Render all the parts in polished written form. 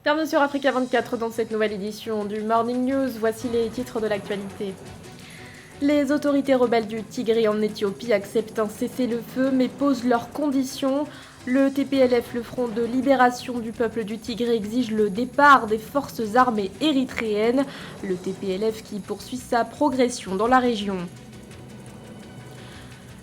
Bienvenue sur Africa 24 dans cette nouvelle édition du Morning News. Voici les titres de l'actualité. Les autorités rebelles du Tigré en Éthiopie acceptent un cessez-le-feu mais posent leurs conditions. Le TPLF, le Front de libération du peuple du Tigré, exige le départ des forces armées érythréennes. Le TPLF qui poursuit sa progression dans la région.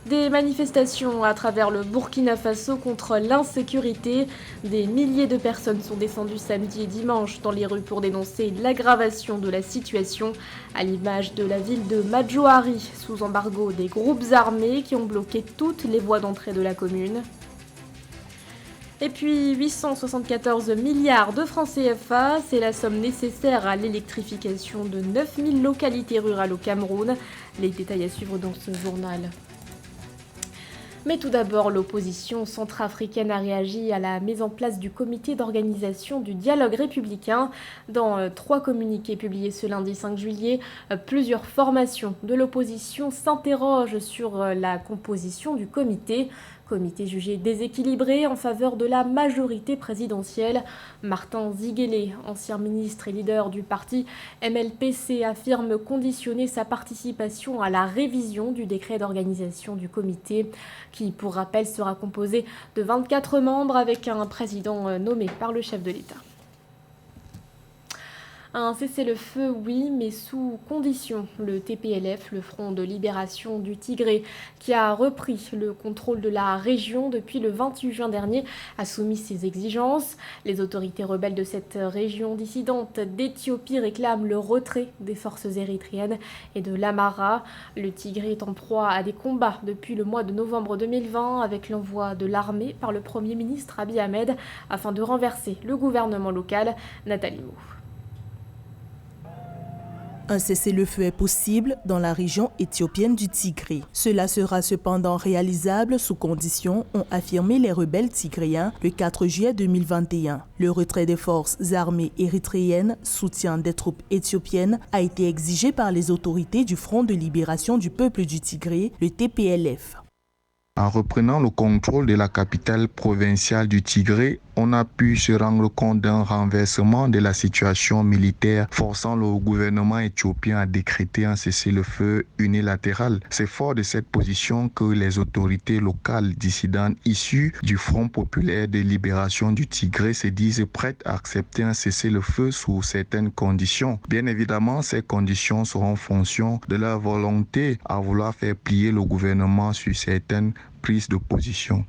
Des manifestations à travers le Burkina Faso contre l'insécurité. Des milliers de personnes sont descendues samedi et dimanche dans les rues pour dénoncer l'aggravation de la situation, à l'image de la ville de Madjoari, sous embargo des groupes armés qui ont bloqué toutes les voies d'entrée de la commune. Et puis 874 milliards de francs CFA, c'est la somme nécessaire à l'électrification de 9000 localités rurales au Cameroun. Les détails à suivre dans ce journal. Mais tout d'abord, l'opposition centrafricaine a réagi à la mise en place du comité d'organisation du dialogue républicain. Dans 3 communiqués publiés ce lundi 5 juillet, plusieurs formations de l'opposition s'interrogent sur la composition du comité. Comité jugé déséquilibré en faveur de la majorité présidentielle. Martin Ziguélé, ancien ministre et leader du parti MLPC, affirme conditionner sa participation à la révision du décret d'organisation du comité, qui, pour rappel, sera composé de 24 membres avec un président nommé par le chef de l'État. Un cessez-le-feu, oui, mais sous condition. Le TPLF, le Front de libération du Tigré, qui a repris le contrôle de la région depuis le 28 juin dernier, a soumis ses exigences. Les autorités rebelles de cette région dissidente d'Éthiopie réclament le retrait des forces érythréennes et de l'Amara. Le Tigré est en proie à des combats depuis le mois de novembre 2020 avec l'envoi de l'armée par le Premier ministre Abiy Ahmed afin de renverser le gouvernement local. Nathalie Mou. Un cessez-le-feu est possible dans la région éthiopienne du Tigré. Cela sera cependant réalisable sous conditions, ont affirmé les rebelles tigréens le 4 juillet 2021. Le retrait des forces armées érythréennes, soutien des troupes éthiopiennes, a été exigé par les autorités du Front de libération du peuple du Tigré, le TPLF. En reprenant le contrôle de la capitale provinciale du Tigré, on a pu se rendre compte d'un renversement de la situation militaire, forçant le gouvernement éthiopien à décréter un cessez-le-feu unilatéral. C'est fort de cette position que les autorités locales dissidentes issues du Front populaire de libération du Tigré se disent prêtes à accepter un cessez-le-feu sous certaines conditions. Bien évidemment, ces conditions seront en fonction de leur volonté à vouloir faire plier le gouvernement sur certaines prises de position.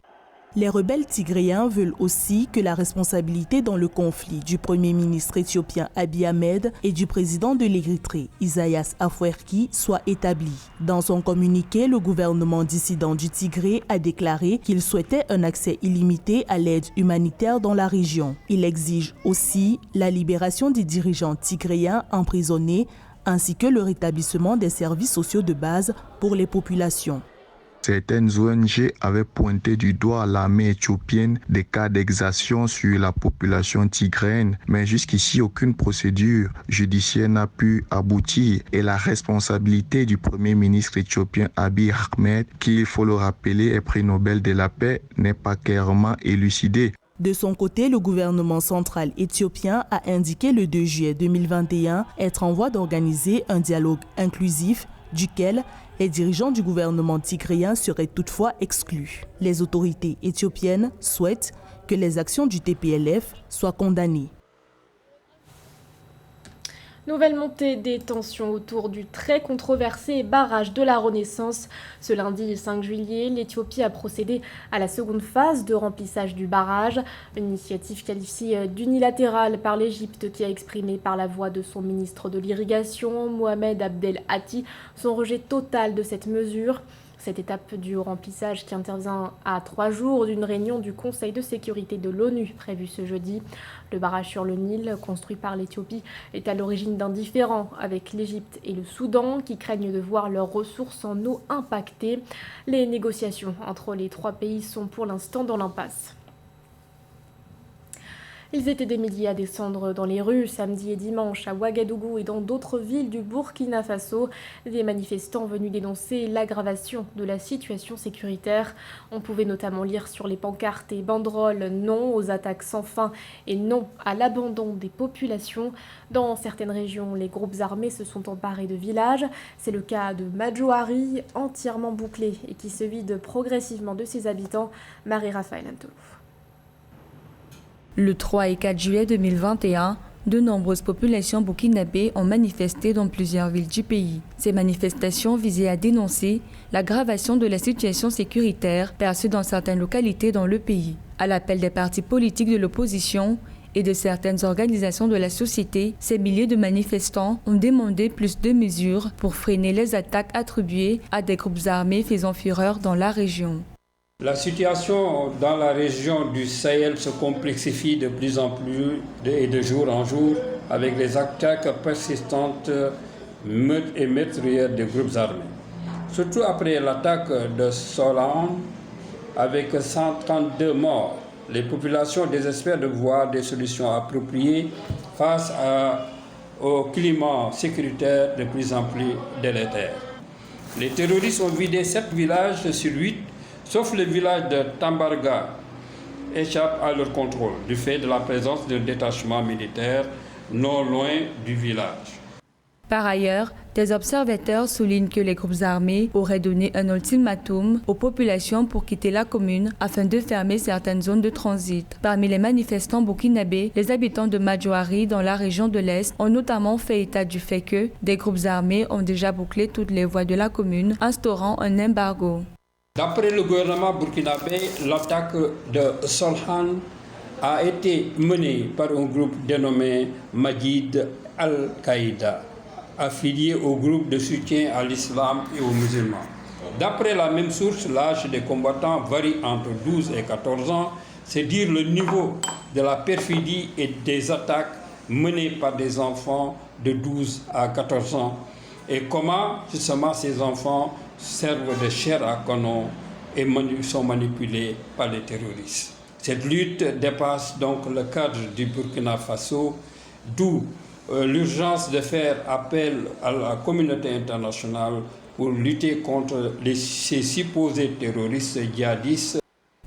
Les rebelles tigréens veulent aussi que la responsabilité dans le conflit du Premier ministre éthiopien Abiy Ahmed et du président de l'Érythrée, Isaias Afwerki, soit établie. Dans son communiqué, le gouvernement dissident du Tigré a déclaré qu'il souhaitait un accès illimité à l'aide humanitaire dans la région. Il exige aussi la libération des dirigeants tigréens emprisonnés ainsi que le rétablissement des services sociaux de base pour les populations. Certaines ONG avaient pointé du doigt à l'armée éthiopienne des cas d'exaction sur la population tigréenne, mais jusqu'ici aucune procédure judiciaire n'a pu aboutir et la responsabilité du Premier ministre éthiopien Abiy Ahmed, qui, il faut le rappeler, est prix Nobel de la paix, n'est pas clairement élucidée. De son côté, le gouvernement central éthiopien a indiqué le 2 juillet 2021 être en voie d'organiser un dialogue inclusif duquel les dirigeants du gouvernement tigréen seraient toutefois exclus. Les autorités éthiopiennes souhaitent que les actions du TPLF soient condamnées. Nouvelle montée des tensions autour du très controversé barrage de la Renaissance. Ce lundi 5 juillet, l'Éthiopie a procédé à la seconde phase de remplissage du barrage. Une initiative qualifiée d'unilatérale par l'Égypte qui a exprimé par la voix de son ministre de l'Irrigation, Mohamed Abdel Hatti, son rejet total de cette mesure. Cette étape du remplissage qui intervient à 3 jours d'une réunion du Conseil de sécurité de l'ONU prévue ce jeudi. Le barrage sur le Nil, construit par l'Éthiopie, est à l'origine d'un différend avec l'Égypte et le Soudan qui craignent de voir leurs ressources en eau impactées. Les négociations entre les 3 pays sont pour l'instant dans l'impasse. Ils étaient des milliers à descendre dans les rues samedi et dimanche à Ouagadougou et dans d'autres villes du Burkina Faso. Des manifestants venus dénoncer l'aggravation de la situation sécuritaire. On pouvait notamment lire sur les pancartes et banderoles « Non aux attaques sans fin » et « Non à l'abandon des populations ». Dans certaines régions, les groupes armés se sont emparés de villages. C'est le cas de Madjouari, entièrement bouclé et qui se vide progressivement de ses habitants. Marie-Raphaël Antolou. Le 3 et 4 juillet 2021, de nombreuses populations burkinabées ont manifesté dans plusieurs villes du pays. Ces manifestations visaient à dénoncer l'aggravation de la situation sécuritaire perçue dans certaines localités dans le pays. À l'appel des partis politiques de l'opposition et de certaines organisations de la société, ces milliers de manifestants ont demandé plus de mesures pour freiner les attaques attribuées à des groupes armés faisant fureur dans la région. La situation dans la région du Sahel se complexifie de plus en plus et de jour en jour avec les attaques persistantes, meurtres et meurtrières des groupes armés. Surtout après l'attaque de Solan avec 132 morts, les populations désespèrent de voir des solutions appropriées face au climat sécuritaire de plus en plus délétère. Les terroristes ont vidé 7 villages sur 8, sauf le village de Tambarga, échappe à leur contrôle du fait de la présence d'un détachement militaire non loin du village. Par ailleurs, des observateurs soulignent que les groupes armés auraient donné un ultimatum aux populations pour quitter la commune afin de fermer certaines zones de transit. Parmi les manifestants burkinabés, les habitants de Madjouari dans la région de l'Est ont notamment fait état du fait que des groupes armés ont déjà bouclé toutes les voies de la commune, instaurant un embargo. D'après le gouvernement burkinabé, l'attaque de Solhan a été menée par un groupe dénommé Majid al-Qaïda, affilié au groupe de soutien à l'islam et aux musulmans. D'après la même source, l'âge des combattants varie entre 12 et 14 ans, c'est dire le niveau de la perfidie et des attaques menées par des enfants de 12 à 14 ans et comment justement ces enfants servent de chair à canon et sont manipulés par les terroristes. Cette lutte dépasse donc le cadre du Burkina Faso, d'où l'urgence de faire appel à la communauté internationale pour lutter contre ces supposés terroristes djihadistes.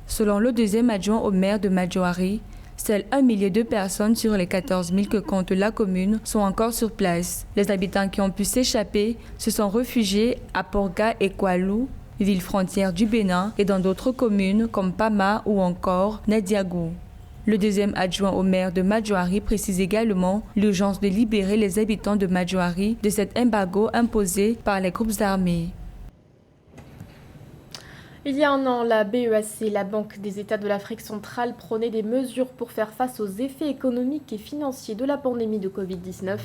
Selon le deuxième adjoint au maire de Madjouari, seuls 1 millier de personnes sur les 14 000 que compte la commune sont encore sur place. Les habitants qui ont pu s'échapper se sont réfugiés à Porga et Koualou, ville frontière du Bénin, et dans d'autres communes comme Pama ou encore Nadiagou. Le deuxième adjoint au maire de Madjouari précise également l'urgence de libérer les habitants de Madjouari de cet embargo imposé par les groupes armés. Il y a un an, la BEAC, la Banque des États de l'Afrique centrale, prônait des mesures pour faire face aux effets économiques et financiers de la pandémie de Covid-19.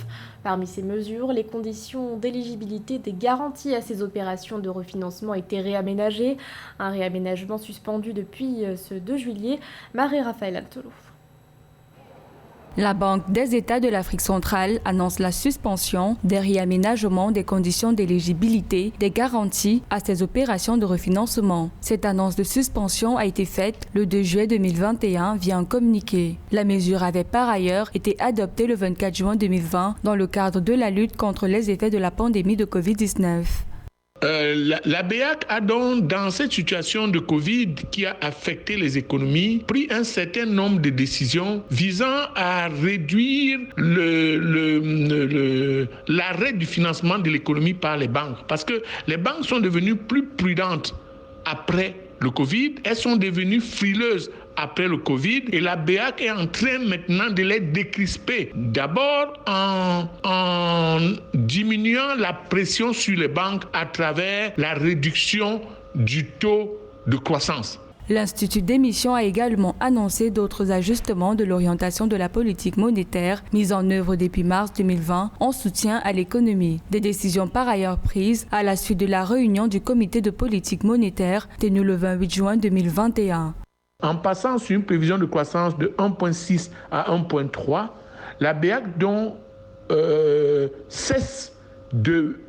Parmi ces mesures, les conditions d'éligibilité des garanties à ces opérations de refinancement étaient réaménagées. Un réaménagement suspendu depuis ce 2 juillet. Marie-Raphaël Antolou. La Banque des États de l'Afrique centrale annonce la suspension des réaménagements des conditions d'éligibilité des garanties à ces opérations de refinancement. Cette annonce de suspension a été faite le 2 juillet 2021 via un communiqué. La mesure avait par ailleurs été adoptée le 24 juin 2020 dans le cadre de la lutte contre les effets de la pandémie de Covid-19. La BEAC a donc, dans cette situation de Covid qui a affecté les économies, pris un certain nombre de décisions visant à réduire l'arrêt du financement de l'économie par les banques. Parce que les banques sont devenues plus prudentes après le Covid, elles sont devenues frileuses après le Covid et la BEAC est en train maintenant de les décrisper. D'abord en diminuant la pression sur les banques à travers la réduction du taux de croissance. L'Institut d'émission a également annoncé d'autres ajustements de l'orientation de la politique monétaire mise en œuvre depuis mars 2020 en soutien à l'économie. Des décisions par ailleurs prises à la suite de la réunion du comité de politique monétaire tenue le 28 juin 2021. En passant sur une prévision de croissance de 1,6 à 1,3, la BEAC donc cesse de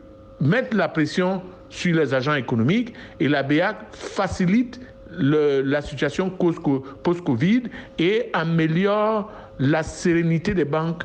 mettre la pression sur les agents économiques et la BEAC facilite la situation post-Covid et améliore la sérénité des banques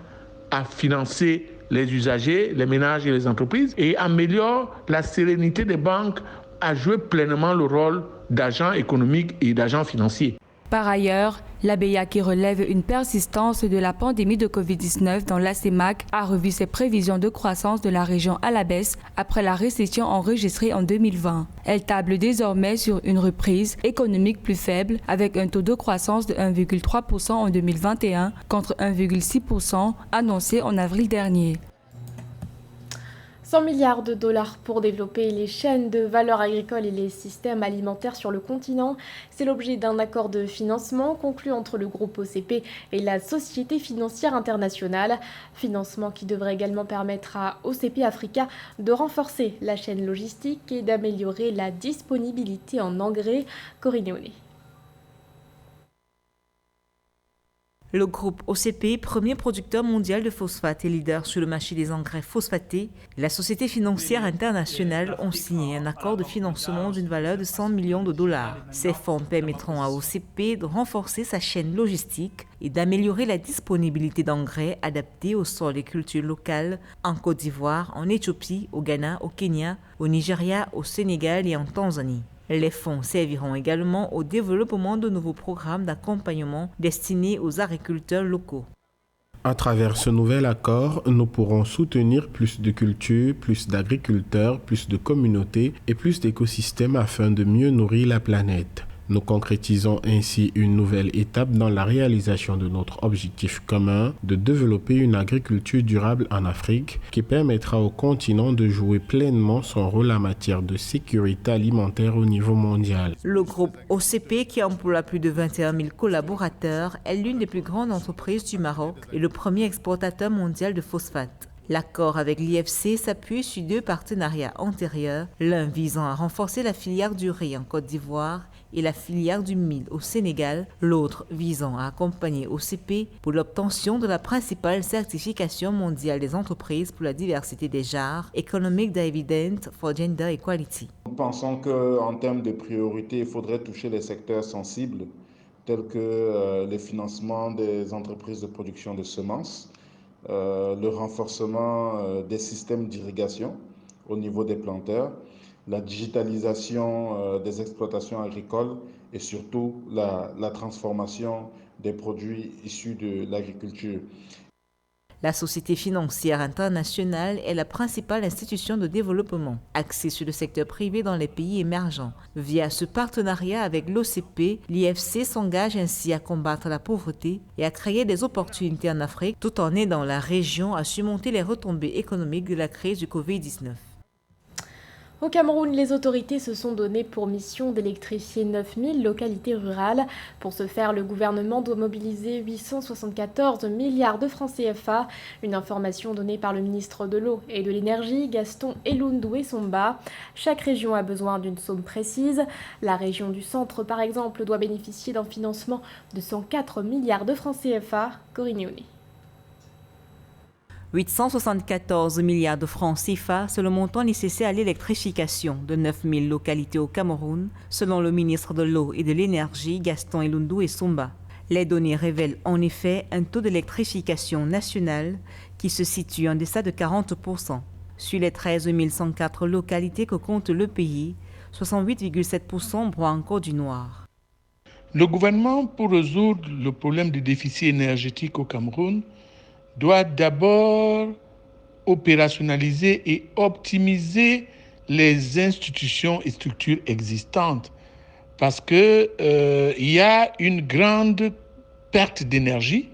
à financer les usagers, les ménages et les entreprises et améliore la sérénité des banques à jouer pleinement le rôle d'agent économique et d'agent financier. Par ailleurs, la BEA qui relève une persistance de la pandémie de Covid-19 dans la CEMAC a revu ses prévisions de croissance de la région à la baisse après la récession enregistrée en 2020. Elle table désormais sur une reprise économique plus faible avec un taux de croissance de 1,3% en 2021 contre 1,6% annoncé en avril dernier. 100 milliards de dollars pour développer les chaînes de valeur agricole et les systèmes alimentaires sur le continent. C'est l'objet d'un accord de financement conclu entre le groupe OCP et la Société financière internationale. Financement qui devrait également permettre à OCP Africa de renforcer la chaîne logistique et d'améliorer la disponibilité en engrais. Corinne Néoné. Le groupe OCP, premier producteur mondial de phosphate et leader sur le marché des engrais phosphatés, et la Société financière internationale ont signé un accord de financement d'une valeur de 100 millions de dollars. Ces fonds permettront à OCP de renforcer sa chaîne logistique et d'améliorer la disponibilité d'engrais adaptés aux sols et cultures locales en Côte d'Ivoire, en Éthiopie, au Ghana, au Kenya, au Nigeria, au Sénégal et en Tanzanie. Les fonds serviront également au développement de nouveaux programmes d'accompagnement destinés aux agriculteurs locaux. À travers ce nouvel accord, nous pourrons soutenir plus de cultures, plus d'agriculteurs, plus de communautés et plus d'écosystèmes afin de mieux nourrir la planète. Nous concrétisons ainsi une nouvelle étape dans la réalisation de notre objectif commun de développer une agriculture durable en Afrique qui permettra au continent de jouer pleinement son rôle en matière de sécurité alimentaire au niveau mondial. Le groupe OCP, qui emploie plus de 21 000 collaborateurs, est l'une des plus grandes entreprises du Maroc et le premier exportateur mondial de phosphate. L'accord avec l'IFC s'appuie sur deux partenariats antérieurs, l'un visant à renforcer la filière du riz en Côte d'Ivoire et la filière du mil au Sénégal, l'autre visant à accompagner OCP pour l'obtention de la principale certification mondiale des entreprises pour la diversité des genres, Economic Dividend for Gender Equality. Nous pensons qu'en termes de priorité, il faudrait toucher les secteurs sensibles tels que les financements des entreprises de production de semences, le renforcement des systèmes d'irrigation au niveau des planteurs, la digitalisation des exploitations agricoles et surtout la transformation des produits issus de l'agriculture. La Société financière internationale est la principale institution de développement axée sur le secteur privé dans les pays émergents. Via ce partenariat avec l'OCP, l'IFC s'engage ainsi à combattre la pauvreté et à créer des opportunités en Afrique tout en aidant la région à surmonter les retombées économiques de la crise du Covid-19. Au Cameroun, les autorités se sont données pour mission d'électrifier 9000 localités rurales. Pour ce faire, le gouvernement doit mobiliser 874 milliards de francs CFA. Une information donnée par le ministre de l'Eau et de l'Énergie, Gaston Elundoué Somba. Chaque région a besoin d'une somme précise. La région du Centre, par exemple, doit bénéficier d'un financement de 104 milliards de francs CFA. Corinne Néoné. 874 milliards de francs CFA, c'est le montant nécessaire à l'électrification de 9000 localités au Cameroun, selon le ministre de l'Eau et de l'Énergie, Gaston Elundoué Somba. Les données révèlent en effet un taux d'électrification national qui se situe en deçà de 40%. Sur les 13 104 localités que compte le pays, 68,7% broient encore du noir. Le gouvernement, pour résoudre le problème du déficit énergétique au Cameroun, doit d'abord opérationnaliser et optimiser les institutions et structures existantes parce que il y a une grande perte d'énergie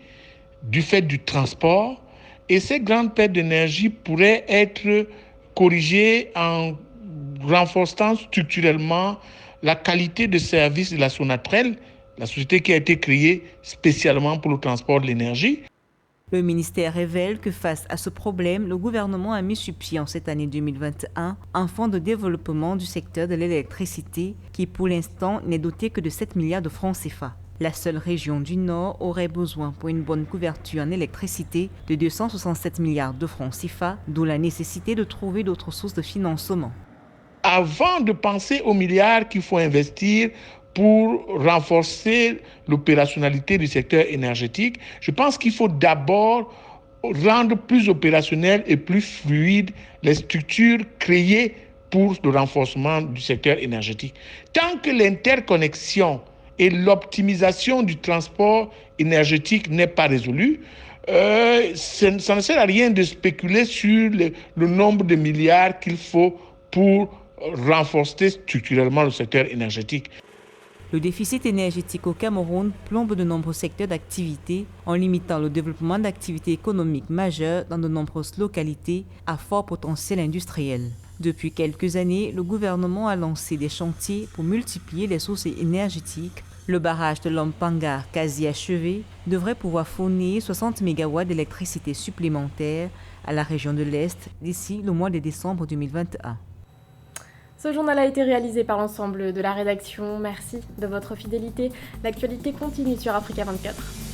du fait du transport et ces grandes pertes d'énergie pourraient être corrigées en renforçant structurellement la qualité de service de la Sonatrel, la société qui a été créée spécialement pour le transport de l'énergie. Le ministère révèle que face à ce problème, le gouvernement a mis sur pied en cette année 2021 un fonds de développement du secteur de l'électricité qui pour l'instant n'est doté que de 7 milliards de francs CFA. La seule région du Nord aurait besoin pour une bonne couverture en électricité de 267 milliards de francs CFA, d'où la nécessité de trouver d'autres sources de financement. Avant de penser aux milliards qu'il faut investir pour renforcer l'opérationnalité du secteur énergétique, je pense qu'il faut d'abord rendre plus opérationnel et plus fluide les structures créées pour le renforcement du secteur énergétique. Tant que l'interconnexion et l'optimisation du transport énergétique n'est pas résolue, ça ne sert à rien de spéculer sur le nombre de milliards qu'il faut pour renforcer structurellement le secteur énergétique. Le déficit énergétique au Cameroun plombe de nombreux secteurs d'activité en limitant le développement d'activités économiques majeures dans de nombreuses localités à fort potentiel industriel. Depuis quelques années, le gouvernement a lancé des chantiers pour multiplier les sources énergétiques. Le barrage de Lompanga, quasi achevé, devrait pouvoir fournir 60 MW d'électricité supplémentaire à la région de l'Est d'ici le mois de décembre 2021. Ce journal a été réalisé par l'ensemble de la rédaction. Merci de votre fidélité. L'actualité continue sur Africa 24.